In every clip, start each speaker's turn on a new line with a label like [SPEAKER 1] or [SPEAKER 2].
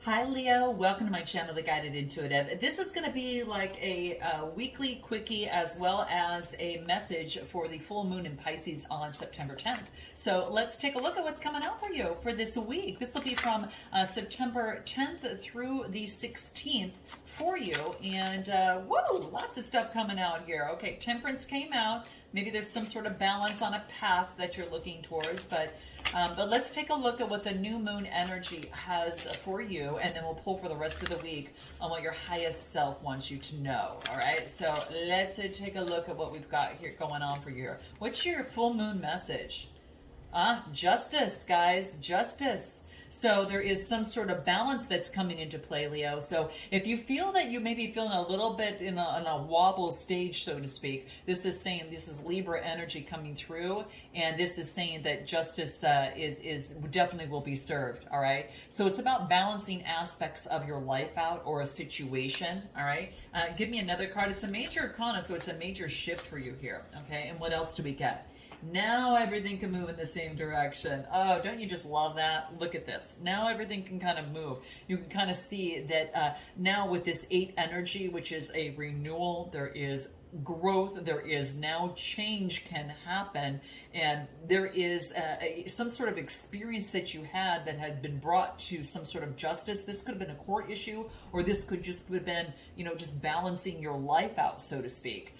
[SPEAKER 1] Hi Leo, welcome to my channel, The Guided Intuitive. This is going to be like a weekly quickie as well as a message for the full moon in Pisces on September 10th. So let's take a look at what's coming out for you for this week. This will be from September 10th through the 16th for you. And whoa, lots of stuff coming out here. Okay, Temperance came out. Maybe there's some sort of balance on a path that you're looking towards, but let's take a look at what the new moon energy has for you, and then we'll pull for the rest of the week on what your highest self wants you to know. All right, so let's take a look at what we've got here going on for you. What's your full moon message? Justice, guys, justice. So there is some sort of balance that's coming into play, Leo. So if you feel that you may be feeling a little bit in a wobble stage, so to speak, this is saying this is Libra energy coming through, and this is saying that justice is definitely will be served. All right. So it's about balancing aspects of your life out or a situation. All right. Give me another card. It's a major arcana, so it's a major shift for you here. Okay. And what else do we get? Now everything can move in the same direction. Oh, don't you just love that? Look at this. Now everything can kind of move. You can kind of see that now with this 8 energy, which is a renewal, there is growth, there is now change can happen, and there is some sort of experience that you had that had been brought to some sort of justice. This could have been a court issue, or this could just have been, just balancing your life out, so to speak.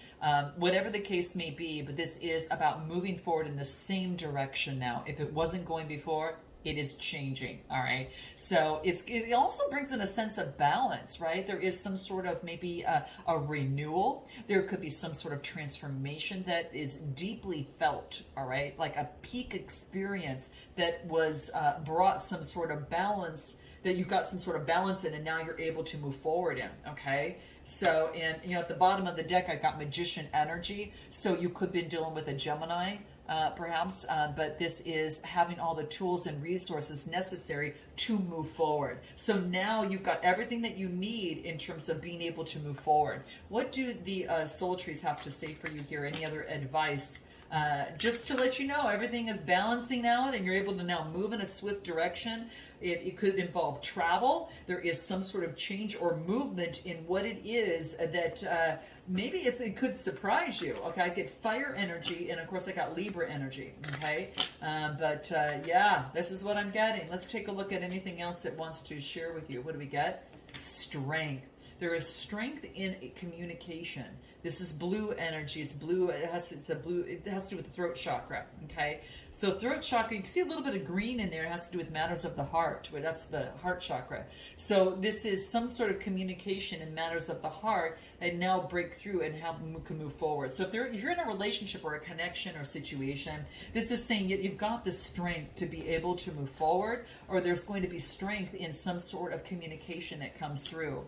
[SPEAKER 1] Whatever the case may be, but this is about moving forward in the same direction now. If it wasn't going before, it is changing. All right. So it also brings in a sense of balance, right? There is some sort of maybe a renewal. There could be some sort of transformation that is deeply felt. All right. Like a peak experience that was brought some sort of balance, that you got some sort of balance in, and now you're able to move forward in. Okay. So, and at the bottom of the deck, I got Magician energy. So you could be dealing with a Gemini, perhaps, but this is having all the tools and resources necessary to move forward. So now you've got everything that you need in terms of being able to move forward. What do the soul trees have to say for you here? Any other advice? Just to let you know, everything is balancing out and you're able to now move in a swift direction. It could involve travel. There is some sort of change or movement in what it is that maybe it could surprise you. Okay, I get fire energy, and of course I got Libra energy. Okay, yeah, this is what I'm getting. Let's take a look at anything else that wants to share with you. What do we get? Strength. There is strength in communication. This is blue energy. It's blue. It has to do with the throat chakra. Okay, so throat chakra. You can see a little bit of green in there. It has to do with matters of the heart. Where that's the heart chakra. So this is some sort of communication in matters of the heart, and now break through and how you can move forward. So if you're in a relationship or a connection or situation, this is saying that you've got the strength to be able to move forward, or there's going to be strength in some sort of communication that comes through.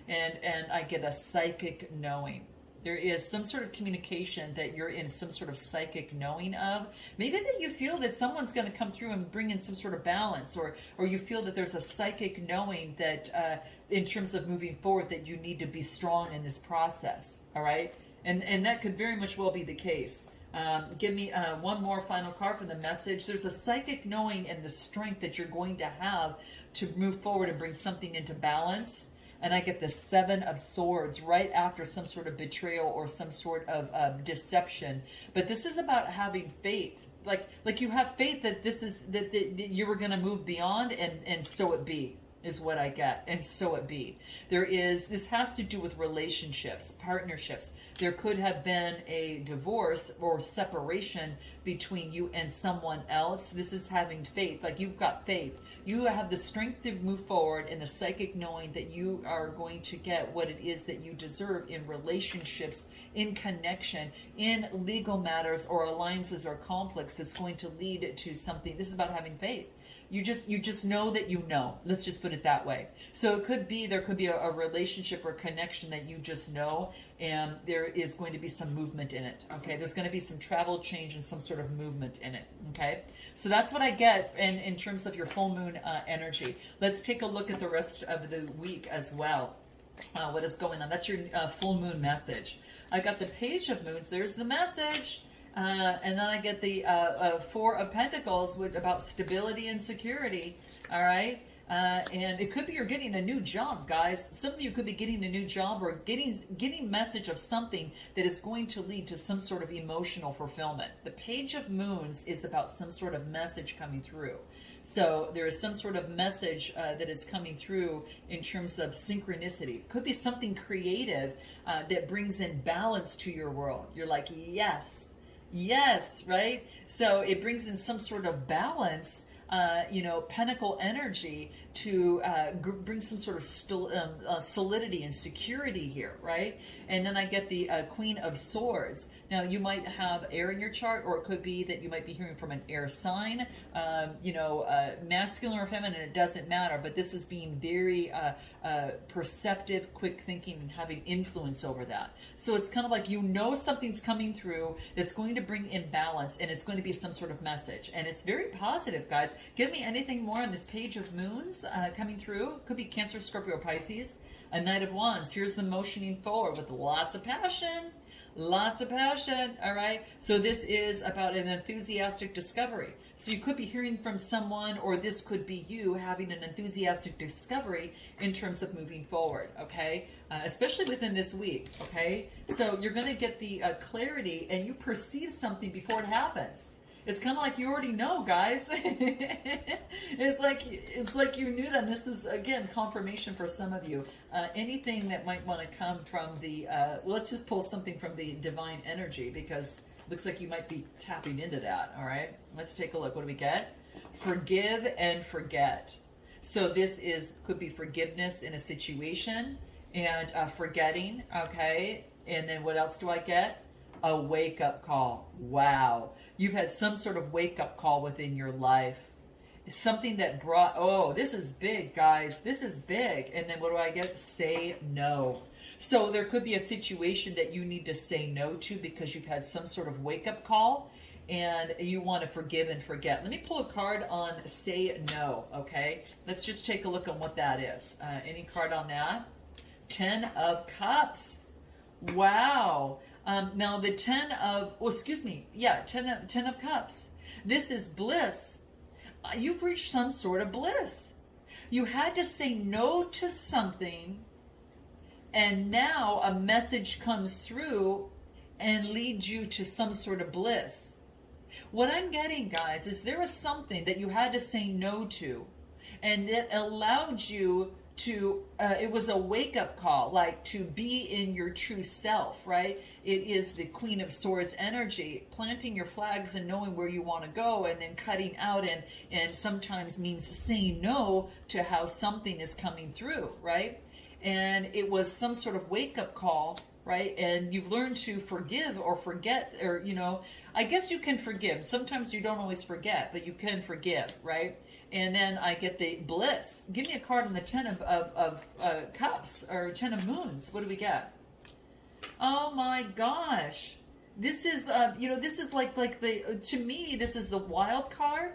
[SPEAKER 1] And I get a psychic knowing. There is some sort of communication that you're in some sort of psychic knowing of. Maybe that you feel that someone's going to come through and bring in some sort of balance, or you feel that there's a psychic knowing that in terms of moving forward, that you need to be strong in this process. All right. And that could very much well be the case. Give me one more final card from the message. There's a psychic knowing and the strength that you're going to have to move forward and bring something into balance. And I get the 7 of Swords right after some sort of betrayal or some sort of deception. But this is about having faith. Like you have faith that that you were going to move beyond, and so it be, is what I get. And so it be. This has to do with relationships, partnerships. There could have been a divorce or separation between you and someone else. This is having faith. Like you've got faith. You have the strength to move forward, and the psychic knowing that you are going to get what it is that you deserve in relationships, in connection, in legal matters or alliances or conflicts that's going to lead to something. This is about having faith. You just know that you know. Let's just put it that way. So there could be a relationship or connection that you just know, and there is going to be some movement in it. Okay, there's going to be some travel change and some sort of movement in it. Okay, so that's what I get in terms of your full moon energy. Let's take a look at the rest of the week as well. What is going on? That's your full moon message. I got the Page of Moons. There's the message. And then I get the Four of Pentacles about stability and security. All right. And it could be you're getting a new job, guys. Some of you could be getting a new job or getting message of something that is going to lead to some sort of emotional fulfillment. The Page of Moons is about some sort of message coming through. So there is some sort of message that is coming through in terms of synchronicity. It could be something creative that brings in balance to your world. You're like, yes, yes, right? So it brings in some sort of balance, pentacle energy to bring some sort of solidity and security here, right? And then I get the Queen of Swords. Now, you might have air in your chart, or it could be that you might be hearing from an air sign, masculine or feminine, it doesn't matter, but this is being very perceptive, quick thinking, and having influence over that. So it's kind of like, something's coming through that's going to bring in balance, and it's going to be some sort of message. And it's very positive, guys. Give me anything more on this Page of Moons coming through. Could be Cancer, Scorpio, Pisces. A Knight of Wands. Here's the motioning forward with lots of passion. Lots of passion, all right? So this is about an enthusiastic discovery. So you could be hearing from someone, or this could be you having an enthusiastic discovery in terms of moving forward, okay? Especially within this week, okay? So you're going to get the clarity, and you perceive something before it happens. It's kind of like you already know, guys. It's like you knew that. This is, again, confirmation for some of you. Anything that might want to come from the, let's just pull something from the divine energy, because it looks like you might be tapping into that, all right? Let's take a look. What do we get? Forgive and forget. So this could be forgiveness in a situation and forgetting, okay? And then what else do I get? A wake-up call. Wow. You've had some sort of wake-up call within your life. Something that brought, oh, this is big, guys. This is big. And then what do I get? Say no. So there could be a situation that you need to say no to because you've had some sort of wake-up call and you want to forgive and forget. Let me pull a card on say no, okay? Let's just take a look on what that is. Any card on that? 10 of Cups. Wow. Now the 10 of Cups. This is bliss. You've reached some sort of bliss. You had to say no to something, and now a message comes through and leads you to some sort of bliss. What I'm getting, guys, is there was something that you had to say no to, and it allowed you to, it was a wake-up call, like to be in your true self, right? It is the Queen of Swords energy, planting your flags and knowing where you want to go, and then cutting out, and sometimes means saying no to how something is coming through, right? And it was some sort of wake-up call, right? And you've learned to forgive or forget, or, I guess you can forgive. Sometimes you don't always forget, but you can forgive, right? And then I get the bliss. Give me a card on the 10 of Cups, or 10 of Moons. What do we get? Oh my gosh. This is, this is like the, to me, this is the wild card.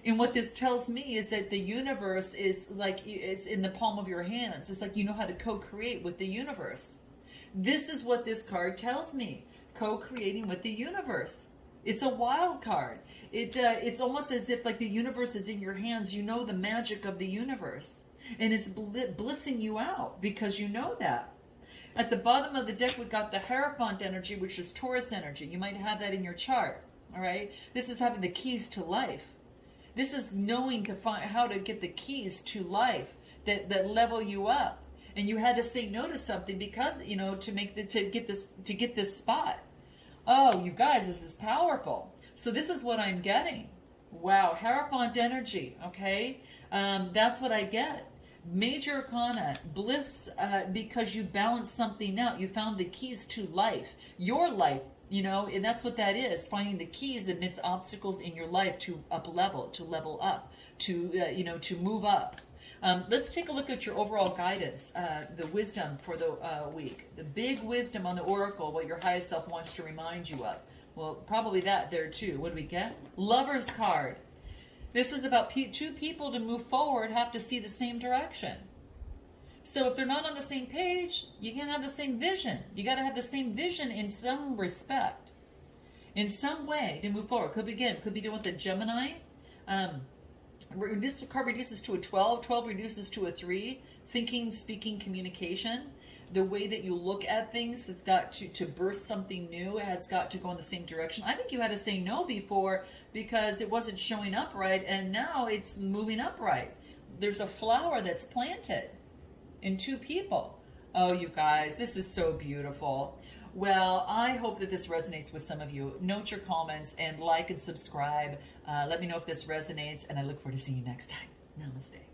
[SPEAKER 1] And what this tells me is that the universe is like, it's in the palm of your hands. It's like you know how to co-create with the universe. This is what this card tells me. Co-creating with the universe. It's a wild card. It's almost as if like the universe is in your hands. You know the magic of the universe. And it's blissing you out because you know that. At the bottom of the deck, we've got the Hierophant energy, which is Taurus energy. You might have that in your chart. All right. This is having the keys to life. This is knowing to find how to get the keys to life that level you up. And you had to say no to something because, to get this spot. Oh, you guys, this is powerful. So this is what I'm getting. Wow, Hierophant energy, okay? That's what I get. Major Arcana, bliss, because you balanced something out. You found the keys to life, your life, and that's what that is, finding the keys amidst obstacles in your life to level up, to move up. Let's take a look at your overall guidance, the wisdom for the week. The big wisdom on the oracle, what your highest self wants to remind you of. Well, probably that there too. What do we get? Lover's card. This is about two people to move forward have to see the same direction. So if they're not on the same page, you can't have the same vision. You got to have the same vision in some respect, in some way to move forward. Could be doing with the Gemini. This card reduces to a 12. 12 reduces to a 3. Thinking, speaking, communication. The way that you look at things has got to birth something new, has got to go in the same direction. I think you had to say no before because it wasn't showing up right, and now it's moving up right. There's a flower that's planted in 2 people. Oh, you guys, this is so beautiful. Well, I hope that this resonates with some of you. Note your comments and like and subscribe. Let me know if this resonates, and I look forward to seeing you next time. Namaste.